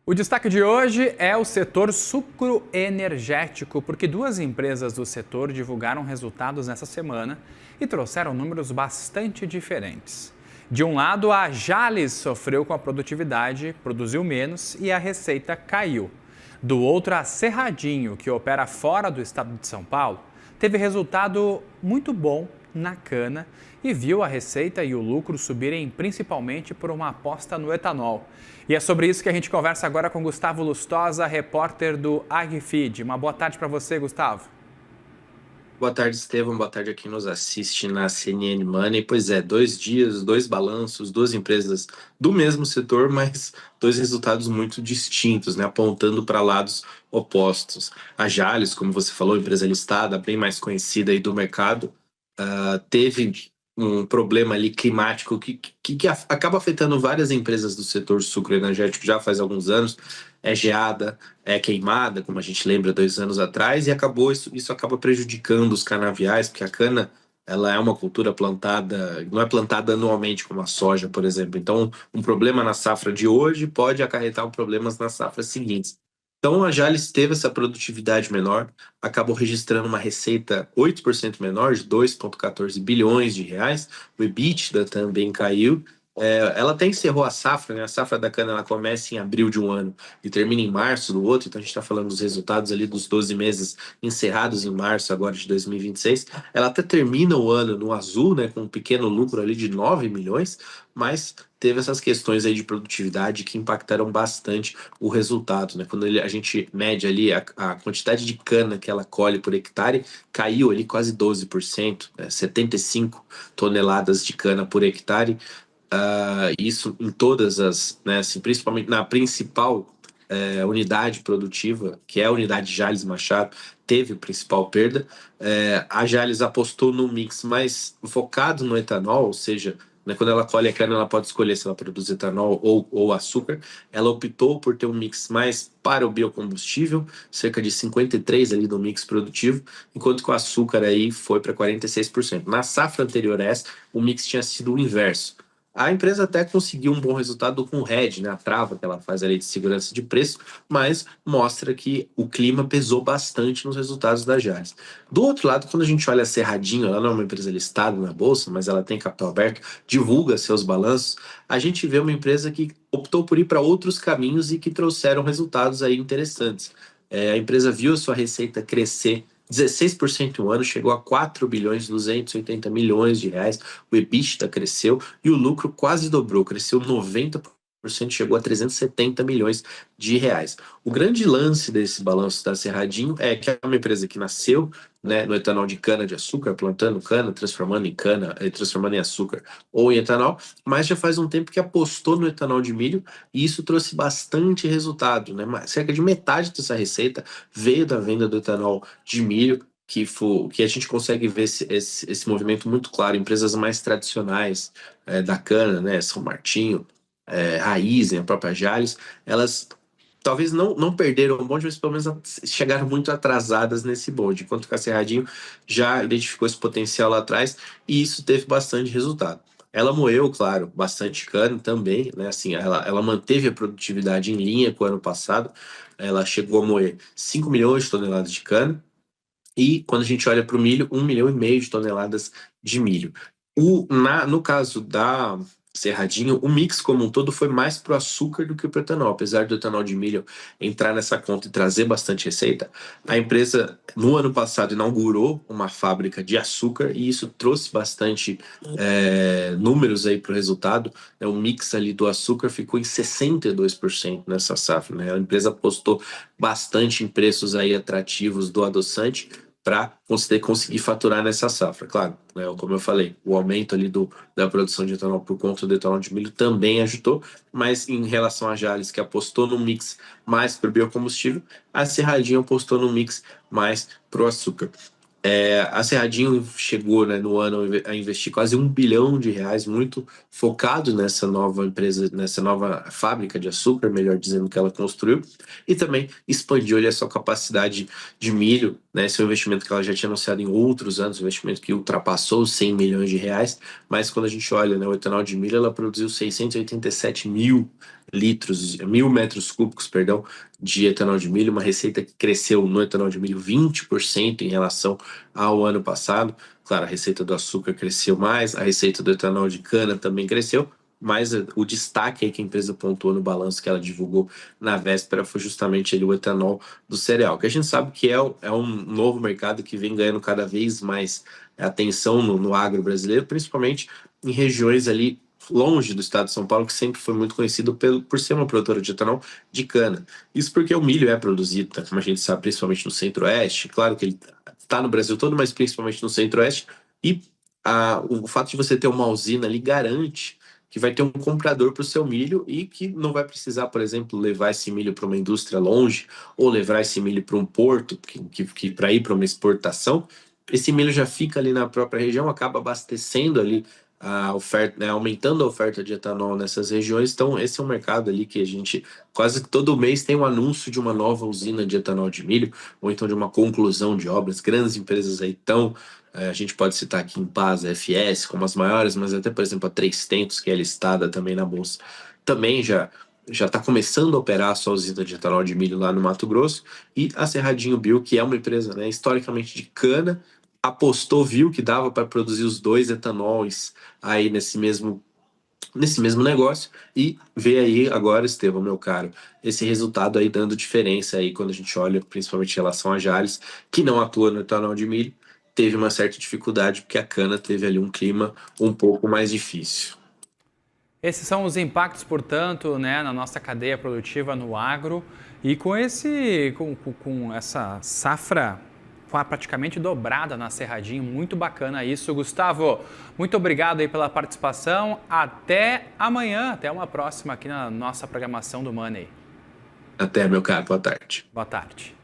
O destaque de hoje é o setor sucroenergético, porque duas empresas do setor divulgaram resultados nessa semana e trouxeram números bastante diferentes. De um lado, a Jalles sofreu com a produtividade, produziu menos e a receita caiu. Do outro, a Cerradinho, que opera fora do estado de São Paulo, teve resultado muito bom na cana e viu a receita e o lucro subirem principalmente por uma aposta no etanol. E é sobre isso que a gente conversa agora com Gustavo Lustosa, repórter do AgriFeed. Uma boa tarde para você, Gustavo. Boa tarde, Estevam. Boa tarde a quem nos assiste na CNN Money. Pois é, 2 dias, dois balanços, duas empresas do mesmo setor, mas dois resultados muito distintos, né? Apontando para lados opostos. A Jalles, como você falou, empresa listada, bem mais conhecida aí do mercado, teve um problema ali climático que acaba afetando várias empresas do setor sucroenergético já faz alguns anos. É geada, é queimada, como a gente lembra 2 anos atrás, e isso acaba prejudicando os canaviais, porque a cana ela é uma cultura plantada, não é plantada anualmente como a soja, por exemplo. Então, um problema na safra de hoje pode acarretar problemas nas safras seguintes. Então, a Jalles teve essa produtividade menor, acabou registrando uma receita 8% menor, de 2,14 bilhões de reais. O EBITDA também caiu. Ela até encerrou a safra, né? A safra da cana ela começa em abril de um ano e termina em março do outro, então a gente está falando dos resultados ali dos 12 meses encerrados em março agora de 2026. Ela até termina o ano no azul, né, com um pequeno lucro ali de 9 milhões, mas teve essas questões aí de produtividade que impactaram bastante o resultado, né? Quando a gente mede ali a quantidade de cana que ela colhe por hectare, caiu ali quase 12%, né? 75 toneladas de cana por hectare. Isso em todas as, né, assim, principalmente na principal unidade produtiva, que é a unidade Jalles Machado, teve a principal perda. A Jalles apostou no mix mais focado no etanol, ou seja, né, quando ela colhe a cana, ela pode escolher se ela produz etanol ou açúcar. Ela optou por ter um mix mais para o biocombustível, cerca de 53 ali do mix produtivo, enquanto que o açúcar aí foi para 46%. Na safra anterior a essa, o mix tinha sido o inverso. A empresa até conseguiu um bom resultado com o hedge, né, a trava que ela faz ali de segurança de preço, mas mostra que o clima pesou bastante nos resultados da Jalles. Do outro lado, quando a gente olha a Cerradinho, ela não é uma empresa listada na bolsa, mas ela tem capital aberto, divulga seus balanços, a gente vê uma empresa que optou por ir para outros caminhos e que trouxeram resultados aí interessantes. A empresa viu a sua receita crescer 16% no ano, chegou a 4 bilhões e 280 milhões de reais. O EBITDA cresceu e o lucro quase dobrou, cresceu 90%, chegou a 370 milhões de reais. O grande lance desse balanço da Cerradinho é que é uma empresa que nasceu, né, no etanol de cana-de-açúcar, plantando cana, transformando em cana, transformando em açúcar ou em etanol, mas já faz um tempo que apostou no etanol de milho e isso trouxe bastante resultado, né? Cerca de metade dessa receita veio da venda do etanol de milho, que a gente consegue ver esse movimento muito claro. Empresas mais tradicionais da cana, né, São Martinho, Raízen, a própria Jalles, elas talvez não perderam o bonde, mas pelo menos chegaram muito atrasadas nesse bonde, enquanto que a Cerradinho já identificou esse potencial lá atrás e isso teve bastante resultado. Ela moeu, claro, bastante cana também, né? Assim, ela manteve a produtividade em linha com o ano passado. Ela chegou a moer 5 milhões de toneladas de cana, e quando a gente olha para o milho, 1,5 milhão de toneladas de milho. No caso da Cerradinho, o mix como um todo foi mais para o açúcar do que para o etanol. Apesar do etanol de milho entrar nessa conta e trazer bastante receita, a empresa, no ano passado, inaugurou uma fábrica de açúcar e isso trouxe bastante números aí para o resultado. O mix ali do açúcar ficou em 62% nessa safra, né? A empresa apostou bastante em preços aí atrativos do adoçante para conseguir faturar nessa safra. Claro, né, como eu falei, o aumento ali da produção de etanol por conta do etanol de milho também ajudou, mas em relação a Jalles, que apostou no mix mais para o biocombustível, a Cerradinho apostou no mix mais para o açúcar. A Cerradinho chegou, né, no ano a investir quase 1 bilhão de reais, muito focado nessa nova empresa, nessa nova fábrica de açúcar, melhor dizendo, que ela construiu, e também expandiu ali a sua capacidade de milho, né, esse é um investimento que ela já tinha anunciado em outros anos, um investimento que ultrapassou os 100 milhões de reais, mas quando a gente olha, né, o etanol de milho, ela produziu 687 mil mil metros cúbicos, perdão, de etanol de milho, uma receita que cresceu no etanol de milho 20% em relação ao ano passado. Claro, a receita do açúcar cresceu mais, a receita do etanol de cana também cresceu, mas o destaque aí que a empresa pontuou no balanço que ela divulgou na véspera foi justamente ali o etanol do cereal, que a gente sabe que é um novo mercado que vem ganhando cada vez mais atenção no agro brasileiro, principalmente em regiões ali longe do estado de São Paulo, que sempre foi muito conhecido por ser uma produtora de etanol de cana. Isso porque o milho é produzido, tá, como a gente sabe, principalmente no Centro-Oeste. Claro que ele está no Brasil todo, mas principalmente no Centro-Oeste. E o fato de você ter uma usina ali garante que vai ter um comprador para o seu milho e que não vai precisar, por exemplo, levar esse milho para uma indústria longe ou levar esse milho para um porto que para ir para uma exportação. Esse milho já fica ali na própria região, acaba abastecendo ali a oferta, né, aumentando a oferta de etanol nessas regiões. Então, esse é um mercado ali que a gente quase que todo mês tem um anúncio de uma nova usina de etanol de milho, ou então de uma conclusão de obras. Grandes empresas aí estão, a gente pode citar aqui em Paz, a FS, como as maiores, mas até, por exemplo, a Três Tentos, que é listada também na Bolsa, também já está começando a operar a sua usina de etanol de milho lá no Mato Grosso, e a Cerradinho Bio, que é uma empresa, né, historicamente de cana, apostou, viu que dava para produzir os dois etanóis aí nesse mesmo negócio e vê aí agora, Estevão, meu caro, esse resultado aí dando diferença aí quando a gente olha principalmente em relação a Jalles, que não atua no etanol de milho, teve uma certa dificuldade porque a cana teve ali um clima um pouco mais difícil. Esses são os impactos, portanto, né, na nossa cadeia produtiva no agro e com essa safra praticamente dobrada na Cerradinho, muito bacana isso. Gustavo, muito obrigado aí pela participação. Até amanhã, até uma próxima aqui na nossa programação do Money. Até, meu caro, boa tarde. Boa tarde.